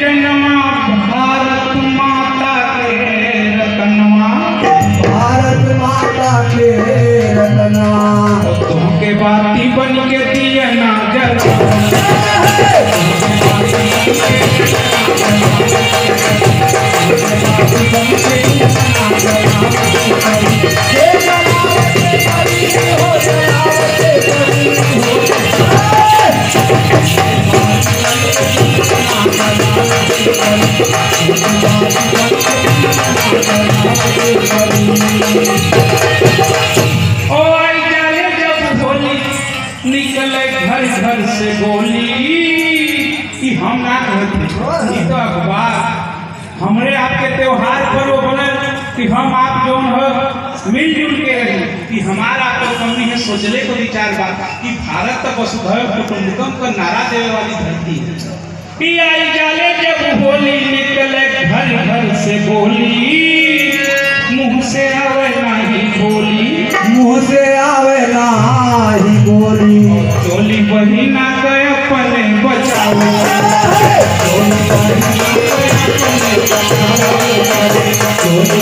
जनवा भारत माता के रतनवा, भारत माता के रतनवा, तुमके बाती बन के दिया ना जला। निकले घर घर से गोली कि हम ना कहते तो अखबार हमरे आपके त्योहार पर वो बोले कि हम आप जो है मिलजुल के रहे कि हमारा तो कमी है सोचने को विचार बात कि भारत तो वसुधैव कुटुंबकम का नारा देने वाली धरती है। कि आई जाले जब होली निकले घर घर से गोली, मुंह से आवे नहीं बोली, मुंह से आवे नाही बोली, चोली बहिना के अपने बचाओ, चोली बहिना के अपने बचाओ, चोली